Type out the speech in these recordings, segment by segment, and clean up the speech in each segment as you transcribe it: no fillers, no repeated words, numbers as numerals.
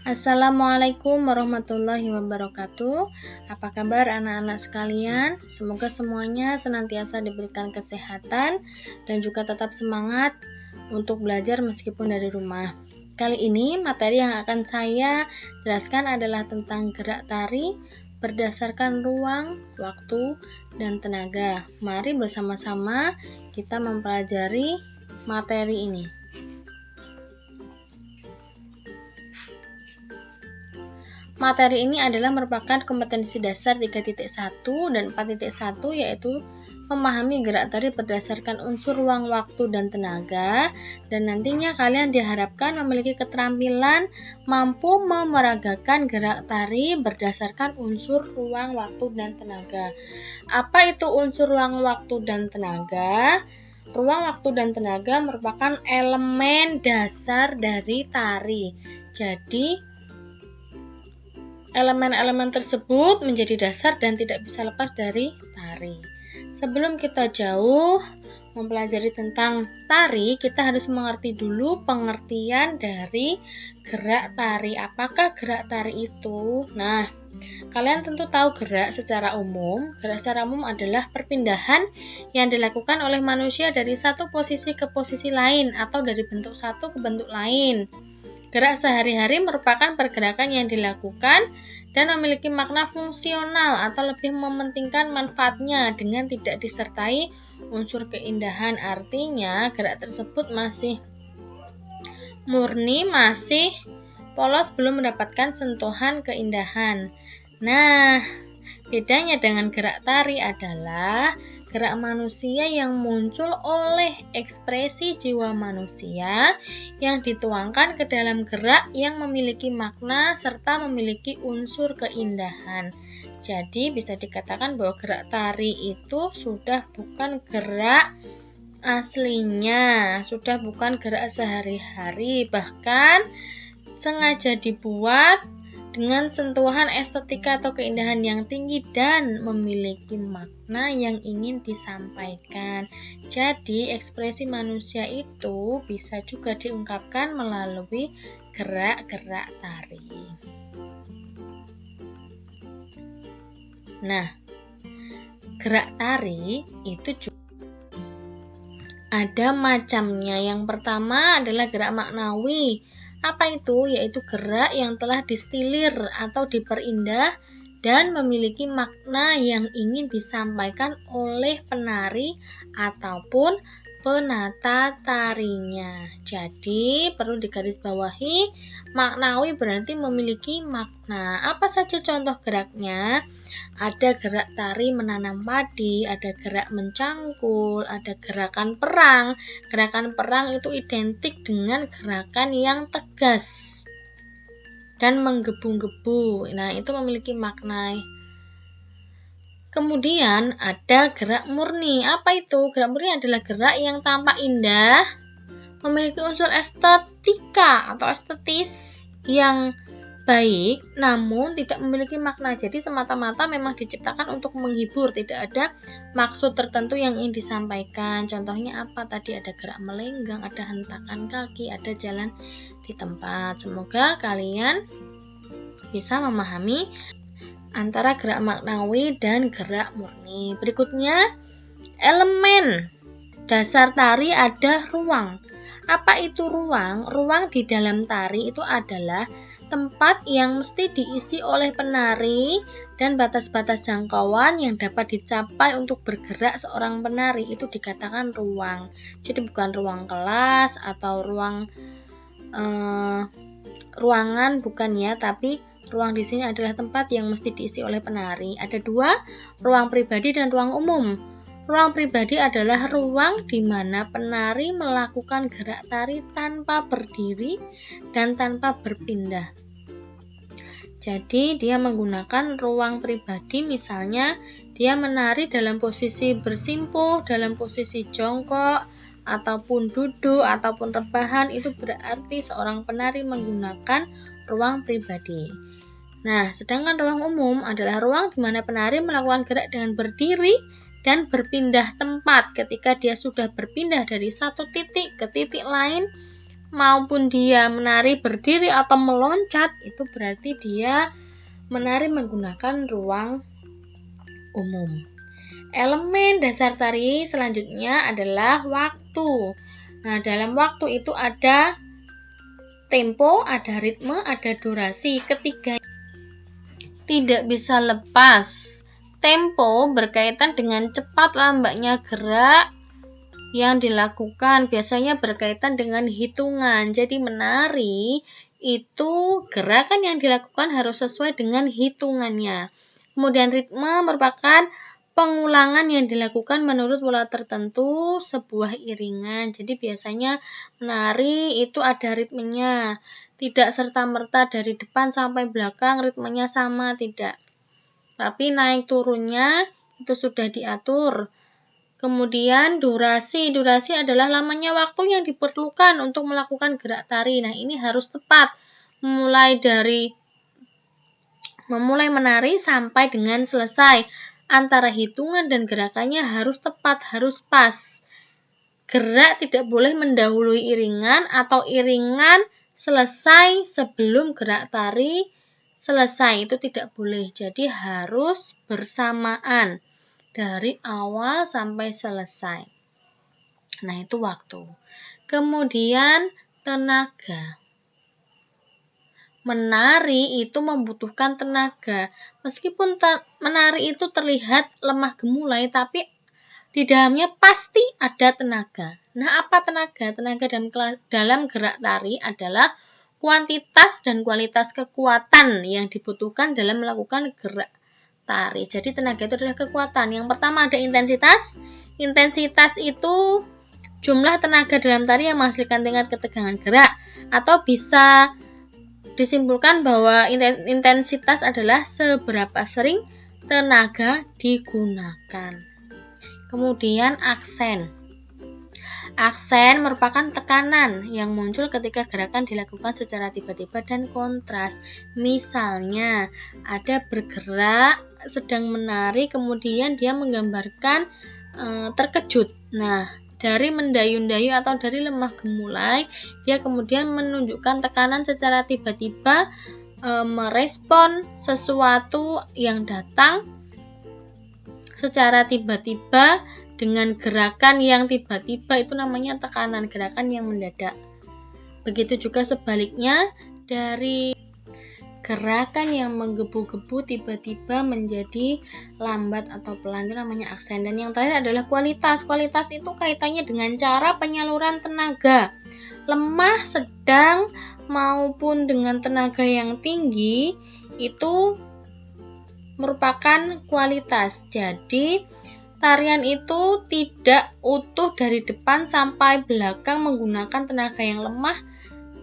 Assalamualaikum warahmatullahi wabarakatuh. Apa kabar anak-anak sekalian? Semoga semuanya senantiasa diberikan kesehatan dan juga tetap semangat untuk belajar meskipun dari rumah. Kali ini materi yang akan saya jelaskan adalah tentang gerak tari berdasarkan ruang, waktu, dan tenaga. Mari bersama-sama kita mempelajari materi ini. Materi ini adalah merupakan kompetensi dasar 3.1 dan 4.1, yaitu memahami gerak tari berdasarkan unsur ruang, waktu, dan tenaga. Dan nantinya kalian diharapkan memiliki keterampilan mampu memeragakan gerak tari berdasarkan unsur ruang, waktu, dan tenaga. Apa itu unsur ruang, waktu, dan tenaga? Ruang, waktu, dan tenaga merupakan elemen dasar dari tari. Jadi, elemen-elemen tersebut menjadi dasar dan tidak bisa lepas dari tari. Sebelum kita jauh mempelajari tentang tari, kita harus mengerti dulu pengertian dari gerak tari. Apakah gerak tari itu? Nah, kalian tentu tahu gerak secara umum. Gerak secara umum adalah perpindahan yang dilakukan oleh manusia dari satu posisi ke posisi lain atau dari bentuk satu ke bentuk lain. Gerak sehari-hari merupakan pergerakan yang dilakukan dan memiliki makna fungsional atau lebih mementingkan manfaatnya dengan tidak disertai unsur keindahan. Artinya, gerak tersebut masih murni, masih polos, belum mendapatkan sentuhan keindahan. Nah, bedanya dengan gerak tari adalah gerak manusia yang muncul oleh ekspresi jiwa manusia yang dituangkan ke dalam gerak yang memiliki makna serta memiliki unsur keindahan. Jadi bisa dikatakan bahwa gerak tari itu sudah bukan gerak aslinya, sudah bukan gerak sehari-hari, bahkan sengaja dibuat dengan sentuhan estetika atau keindahan yang tinggi dan memiliki makna yang ingin disampaikan. Jadi, ekspresi manusia itu bisa juga diungkapkan melalui gerak-gerak tari. Nah, gerak tari itu juga ada macamnya. Yang pertama adalah gerak maknawi. Apa itu? Yaitu gerak yang telah distilir atau diperindah dan memiliki makna yang ingin disampaikan oleh penari ataupun penata tarinya. Jadi, perlu digarisbawahi, maknawi berarti memiliki makna. Apa saja contoh geraknya? Ada gerak tari menanam padi, ada gerak mencangkul, ada gerakan perang. Gerakan perang itu identik dengan gerakan yang tegas dan menggebu-gebu. Nah, itu memiliki makna. Kemudian ada gerak murni. Apa itu? Gerak murni adalah gerak yang tampak indah, memiliki unsur estetika atau estetis yang baik, namun tidak memiliki makna. Jadi semata-mata memang diciptakan untuk menghibur, tidak ada maksud tertentu yang ingin disampaikan. Contohnya apa? Tadi ada gerak melenggang, ada hentakan kaki, ada jalan di tempat. Semoga kalian bisa memahami antara gerak maknawi dan gerak murni. Berikutnya, elemen dasar tari ada ruang. Apa itu ruang? Ruang di dalam tari itu adalah tempat yang mesti diisi oleh penari dan batas-batas jangkauan yang dapat dicapai untuk bergerak seorang penari, itu dikatakan ruang. Jadi bukan ruang kelas atau ruangan, bukan ya, tapi ruang di sini adalah tempat yang mesti diisi oleh penari. Ada dua, ruang pribadi dan ruang umum. Ruang pribadi adalah ruang di mana penari melakukan gerak tari tanpa berdiri dan tanpa berpindah. Jadi dia menggunakan ruang pribadi, misalnya dia menari dalam posisi bersimpuh, dalam posisi jongkok, ataupun duduk, ataupun rebahan. Itu berarti seorang penari menggunakan ruang pribadi. Nah, sedangkan ruang umum adalah ruang di mana penari melakukan gerak dengan berdiri dan berpindah tempat. Ketika dia sudah berpindah dari satu titik ke titik lain, maupun dia menari berdiri atau meloncat, itu berarti dia menari menggunakan ruang umum. Elemen dasar tari selanjutnya adalah waktu. Nah, dalam waktu itu ada tempo, ada ritme, ada durasi. Ketiga tidak bisa lepas. Tempo berkaitan dengan cepat lambatnya gerak yang dilakukan, biasanya berkaitan dengan hitungan. Jadi menari itu gerakan yang dilakukan harus sesuai dengan hitungannya. Kemudian ritme merupakan pengulangan yang dilakukan menurut pola tertentu sebuah iringan. Jadi biasanya menari itu ada ritmenya. Tidak serta-merta dari depan sampai belakang ritmenya sama, tidak. Tapi naik turunnya itu sudah diatur. Kemudian durasi adalah lamanya waktu yang diperlukan untuk melakukan gerak tari. Nah, ini harus tepat. Memulai menari sampai dengan selesai. Antara hitungan dan gerakannya harus tepat, harus pas. Gerak tidak boleh mendahului iringan atau iringan selesai sebelum gerak tari selesai, itu tidak boleh. Jadi harus bersamaan dari awal sampai selesai. Nah, itu waktu. Kemudian tenaga. Menari itu membutuhkan tenaga. Meskipun menari itu terlihat lemah gemulai, tapi di dalamnya pasti ada tenaga. Nah, apa tenaga? Tenaga dalam gerak tari adalah kuantitas dan kualitas kekuatan yang dibutuhkan dalam melakukan gerak tari. Jadi tenaga itu adalah kekuatan. Yang pertama ada intensitas. Intensitas itu jumlah tenaga dalam tari yang menghasilkan tingkat ketegangan gerak. Atau bisa disimpulkan bahwa intensitas adalah seberapa sering tenaga digunakan. Kemudian aksen. Aksen merupakan tekanan yang muncul ketika gerakan dilakukan secara tiba-tiba dan kontras. Misalnya, ada bergerak, sedang menari, kemudian dia menggambarkan terkejut. Nah, dari mendayu-dayu atau dari lemah gemulai, dia kemudian menunjukkan tekanan secara tiba-tiba, merespon sesuatu yang datang secara tiba-tiba dengan gerakan yang tiba-tiba, itu namanya tekanan, gerakan yang mendadak. Begitu juga sebaliknya, dari gerakan yang menggebu-gebu tiba-tiba menjadi lambat atau pelan, itu namanya aksen. Dan yang terakhir adalah kualitas. Kualitas itu kaitannya dengan cara penyaluran tenaga. Lemah, sedang, maupun dengan tenaga yang tinggi, itu merupakan kualitas. Jadi tarian itu tidak utuh dari depan sampai belakang menggunakan tenaga yang lemah,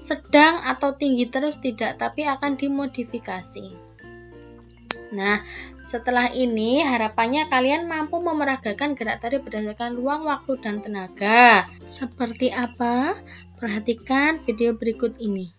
sedang, atau tinggi terus, tidak, tapi akan dimodifikasi. Nah, setelah ini harapannya kalian mampu memeragakan gerak tari berdasarkan ruang, waktu, dan tenaga. Seperti apa? Perhatikan video berikut ini.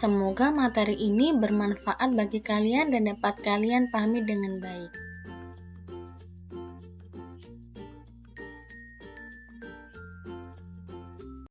Semoga materi ini bermanfaat bagi kalian dan dapat kalian pahami dengan baik.